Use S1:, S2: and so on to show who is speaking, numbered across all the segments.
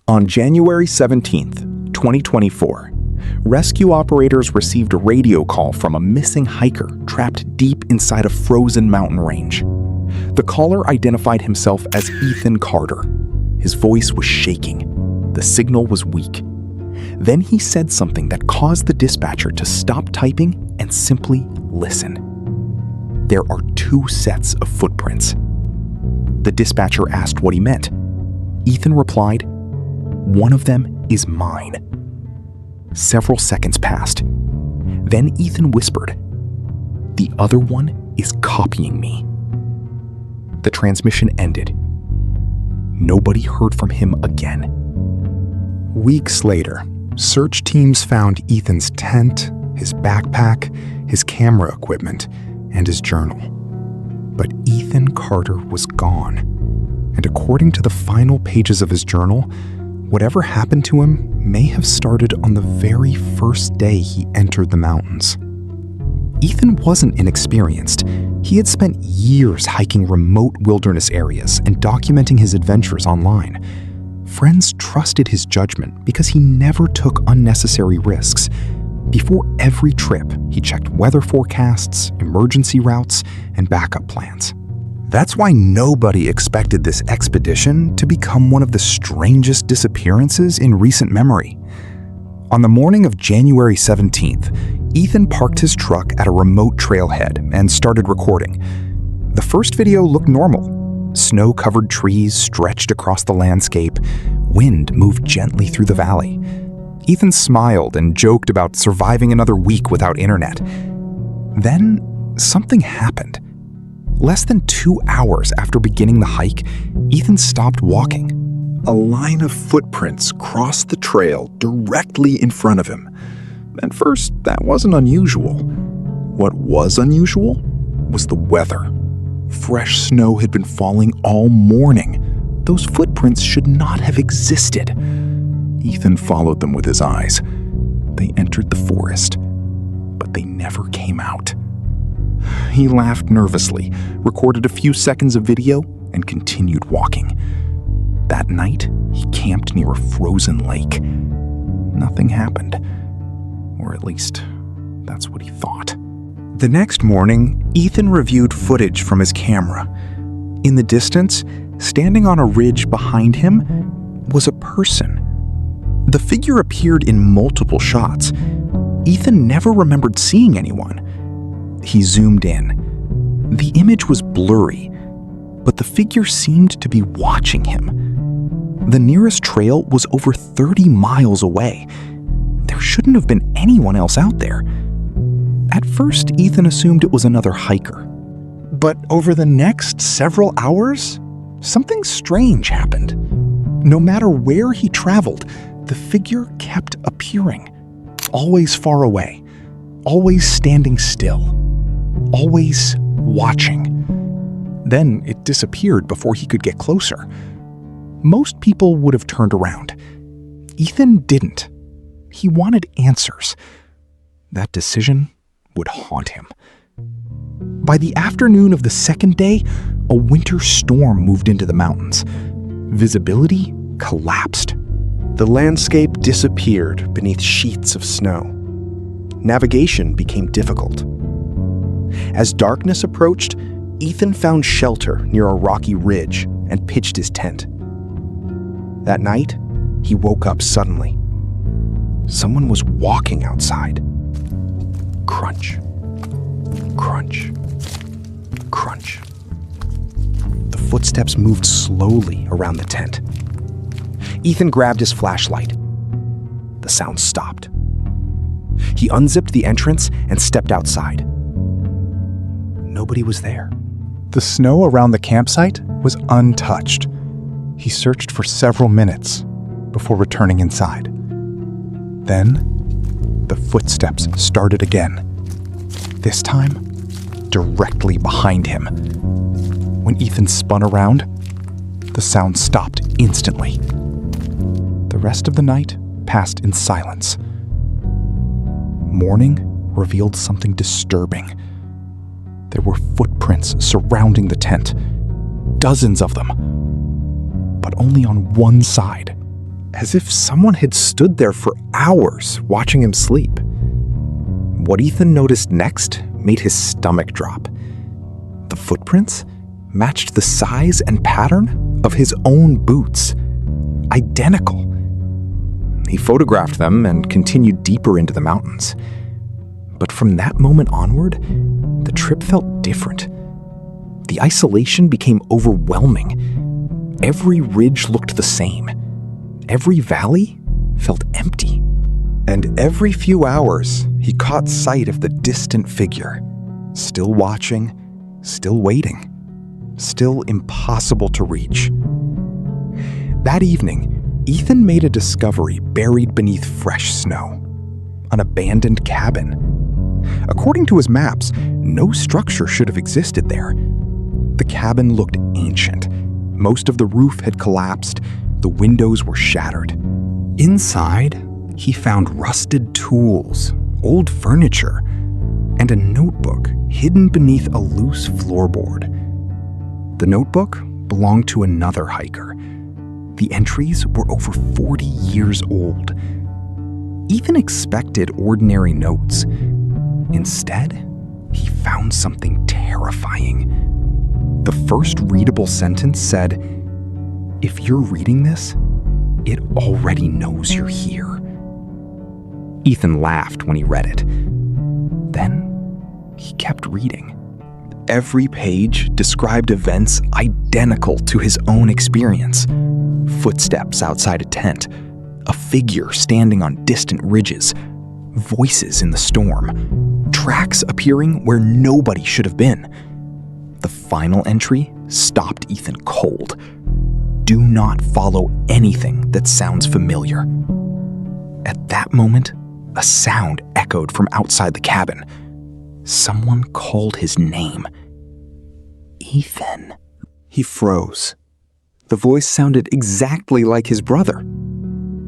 S1: On January 17th, 2024, rescue operators received a radio call from a missing hiker trapped deep inside a frozen mountain range. The caller identified himself as Ethan Carter. His voice was shaking. The signal was weak. Then he said something that caused the dispatcher to stop typing and simply listen. There are 2 sets of footprints. The dispatcher asked what he meant. Ethan replied, "One of them is mine." Several seconds passed. Then Ethan whispered, "The other one is copying me." The transmission ended. Nobody heard from him again.
S2: Weeks later, search teams found Ethan's tent, his backpack, his camera equipment, and his journal. But Ethan Carter was gone. And according to the final pages of his journal, whatever happened to him may have started on the very first day he entered the mountains. Ethan wasn't inexperienced. He had spent years hiking remote wilderness areas and documenting his adventures online. Friends trusted his judgment because he never took unnecessary risks. Before every trip, he checked weather forecasts, emergency routes, and backup plans. That's why nobody expected this expedition to become one of the strangest disappearances in recent memory. On the morning of January 17th, Ethan parked his truck at a remote trailhead and started recording. The first video looked normal. Snow-covered trees stretched across the landscape. Wind moved gently through the valley. Ethan smiled and joked about surviving another week without internet. Then something happened. Less than 2 hours after beginning the hike, Ethan stopped walking. A line of footprints crossed the trail directly in front of him. At first, that wasn't unusual. What was unusual was the weather. Fresh snow had been falling all morning. Those footprints should not have existed. Ethan followed them with his eyes. They entered the forest, but they never came out. He laughed nervously, recorded a few seconds of video, and continued walking. That night, he camped near a frozen lake. Nothing happened. Or at least, that's what he thought. The next morning, Ethan reviewed footage from his camera. In the distance, standing on a ridge behind him, was a person. The figure appeared in multiple shots. Ethan never remembered seeing anyone. He zoomed in. The image was blurry, but the figure seemed to be watching him. The nearest trail was over 30 miles away. There shouldn't have been anyone else out there. At first, Ethan assumed it was another hiker. But over the next several hours, something strange happened. No matter where he traveled, the figure kept appearing. Always far away, always standing still, always watching. Then it disappeared before he could get closer. Most people would have turned around. Ethan didn't. He wanted answers. That decision would haunt him. By the afternoon of the second day, a winter storm moved into the mountains. Visibility collapsed. The landscape disappeared beneath sheets of snow. Navigation became difficult. As darkness approached, Ethan found shelter near a rocky ridge and pitched his tent. That night, he woke up suddenly. Someone was walking outside. Crunch, crunch, crunch. The footsteps moved slowly around the tent. Ethan grabbed his flashlight. The sound stopped. He unzipped the entrance and stepped outside. Nobody was there. The snow around the campsite was untouched. He searched for several minutes before returning inside. Then, the footsteps started again. This time, directly behind him. When Ethan spun around, the sound stopped instantly. The rest of the night passed in silence. Morning revealed something disturbing. There were footprints surrounding the tent, dozens of them, but only on one side,
S1: as if someone had stood there for hours watching him sleep. What Ethan noticed next made his stomach drop. The footprints matched the size and pattern of his own boots. Identical. He photographed them and continued deeper into the mountains. But from that moment onward, the trip felt different. The isolation became overwhelming. Every ridge looked the same. Every valley felt empty. And every few hours, he caught sight of the distant figure, still watching, still waiting, still impossible to reach. That evening, Ethan made a discovery buried beneath fresh snow: an abandoned cabin. According to his maps, no structure should have existed there. The cabin looked ancient. Most of the roof had collapsed. The windows were shattered. Inside, he found rusted tools, old furniture, and a notebook hidden beneath a loose floorboard. The notebook belonged to another hiker. The entries were over 40 years old. Ethan expected ordinary notes. Instead, he found something terrifying. The first readable sentence said, "If you're reading this, it already knows you're here." Ethan laughed when he read it. Then he kept reading. Every page described events identical to his own experience. Footsteps outside a tent, a figure standing on distant ridges, voices in the storm, tracks appearing where nobody should have been. The final entry stopped Ethan cold. Do not follow anything that sounds familiar. At that moment, a sound echoed from outside the cabin. Someone called his name. Ethan. He froze. The voice sounded exactly like his brother.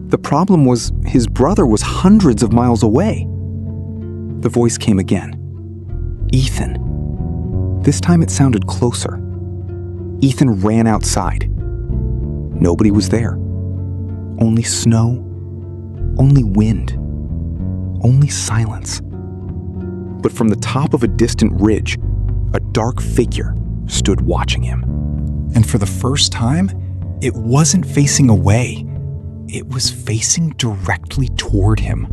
S1: The problem was, his brother was hundreds of miles away. The voice came again. Ethan. This time it sounded closer. Ethan ran outside. Nobody was there. Only snow, only wind, only silence. But from the top of a distant ridge, a dark figure stood watching him. And for the first time, it wasn't facing away. It was facing directly toward him.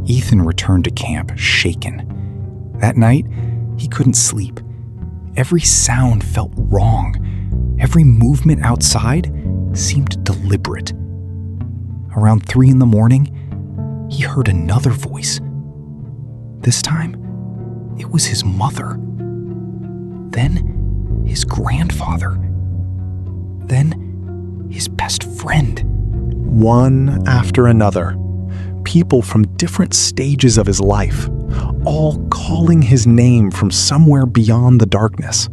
S1: Ethan returned to camp, shaken. That night, he couldn't sleep. Every sound felt wrong. Every movement outside seemed deliberate. Around 3 a.m, he heard another voice. This time, it was his mother. Then, his grandfather. Then, his best friend. One after another, people from different stages of his life, all calling his name from somewhere beyond the darkness.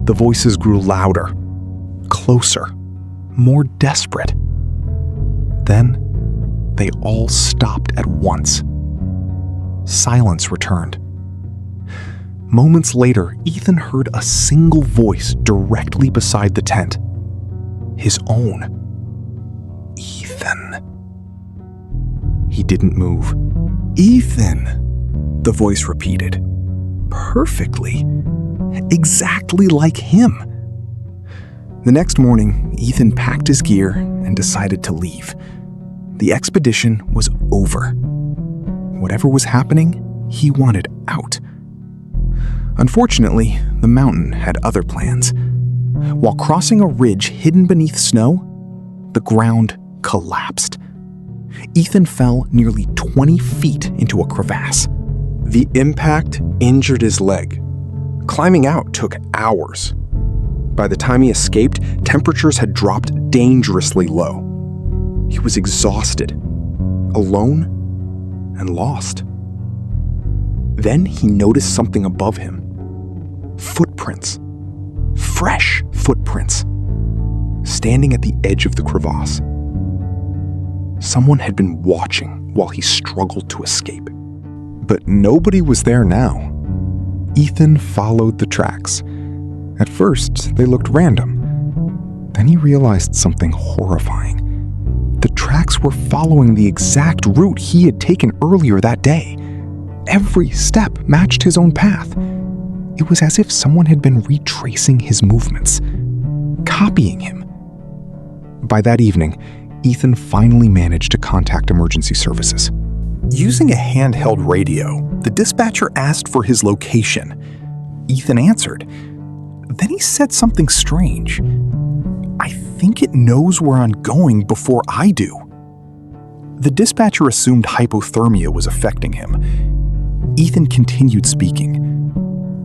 S1: The voices grew louder, closer, more desperate. Then, they all stopped at once. Silence returned. Moments later, Ethan heard a single voice directly beside the tent. His own. Ethan. He didn't move. Ethan, the voice repeated. Perfectly. Exactly like him. The next morning, Ethan packed his gear and decided to leave. The expedition was over. Whatever was happening, he wanted out. Unfortunately, the mountain had other plans. While crossing a ridge hidden beneath snow, the ground collapsed. Ethan fell nearly 20 feet into a crevasse. The impact injured his leg. Climbing out took hours. By the time he escaped, temperatures had dropped dangerously low. He was exhausted, alone, and lost. Then he noticed something above him. Footprints. Fresh footprints. Standing at the edge of the crevasse. Someone had been watching while he struggled to escape. But nobody was there now. Ethan followed the tracks. At first, they looked random. Then he realized something horrifying. tracks were following the exact route he had taken earlier that day. Every step matched his own path. It was as if someone had been retracing his movements, copying him. By that evening, Ethan finally managed to contact emergency services. Using a handheld radio, the dispatcher asked for his location. Ethan answered. Then he said something strange. "I think it knows where I'm going before I do." The dispatcher assumed hypothermia was affecting him. Ethan continued speaking.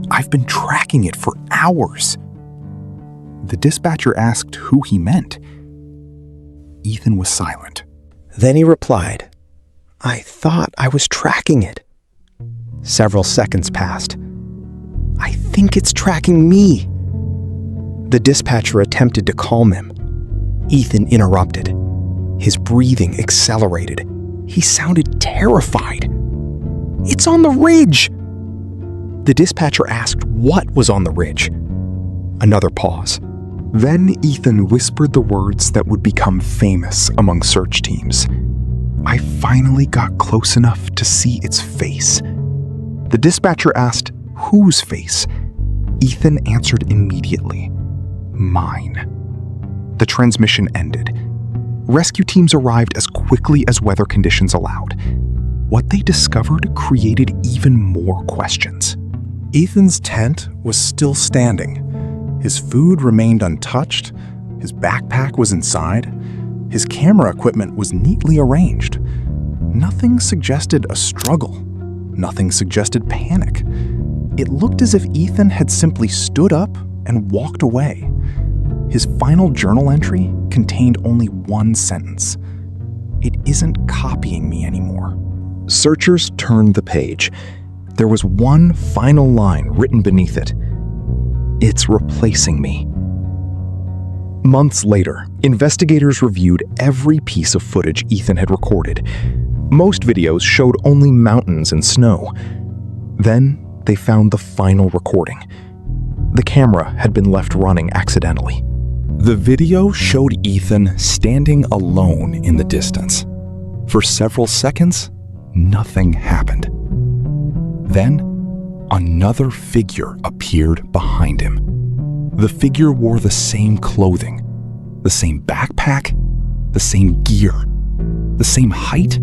S1: "I've been tracking it for hours." The dispatcher asked who he meant. Ethan was silent.
S3: Then he replied, "I thought I was tracking it." Several seconds passed. "I think it's tracking me." The dispatcher attempted to calm him. Ethan interrupted. His breathing accelerated. He sounded terrified. "It's on the ridge!" The dispatcher asked what was on the ridge. Another pause. Then Ethan whispered the words that would become famous among search teams. "I finally got close enough to see its face." The dispatcher asked, "Whose face?" Ethan answered immediately, "Mine." The transmission ended. Rescue teams arrived as quickly as weather conditions allowed. What they discovered created even more questions.
S2: Ethan's tent was still standing. His food remained untouched. His backpack was inside. His camera equipment was neatly arranged. Nothing suggested a struggle. Nothing suggested panic. It looked as if Ethan had simply stood up and walked away. His final journal entry contained only one sentence. "It isn't copying me anymore." Searchers turned the page. There was one final line written beneath it. "It's replacing me." Months later, investigators reviewed every piece of footage Ethan had recorded. Most videos showed only mountains and snow. Then they found the final recording. The camera had been left running accidentally. The video showed Ethan standing alone in the distance. For several seconds, nothing happened. Then, another figure appeared behind him. The figure wore the same clothing, the same backpack, the same gear, the same height,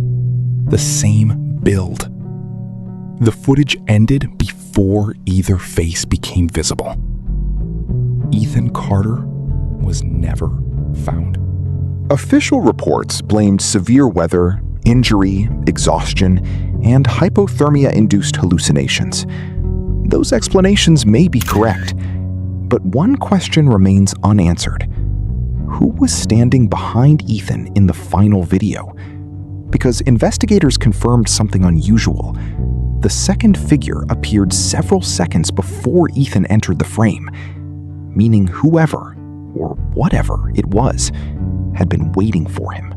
S2: the same build. The footage ended before either face became visible. Ethan Carter was never found. Official reports blamed severe weather, injury, exhaustion, and hypothermia-induced hallucinations. Those explanations may be correct, but one question remains unanswered. Who was standing behind Ethan in the final video? Because investigators confirmed something unusual. The second figure appeared several seconds before Ethan entered the frame, meaning whoever, or whatever it was, had been waiting for him.